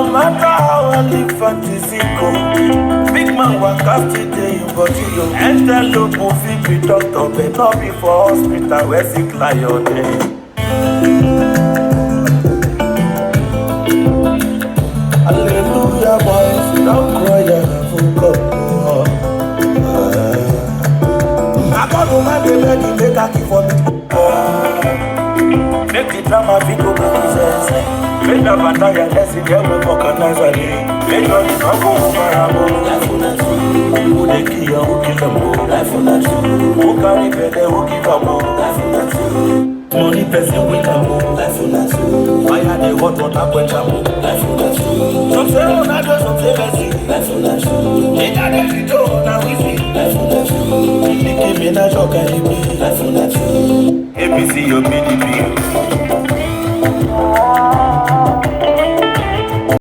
No matter how I live fantasy go, big man waka still dey your body yo. Enter movie be doctor, but not be for hospital where sick lion dey. Hallelujah, boys, don't cry, I have I got no man, they make it make for me. Make the drama video go business. Make the battle let's see them we organize a day. Make all the go over a life on that too. Who they kill, who kill them all. Life on that too. Who carry better, who give them all. Life on that too. Money person with them all. Life on that too. Fire they hot water quench them all. Life on that too. Some say oh na just some say mercy. Life on that too. They got them video now we see. Life on that too. They give me na joke and me. Life on that too. ABC your PDP.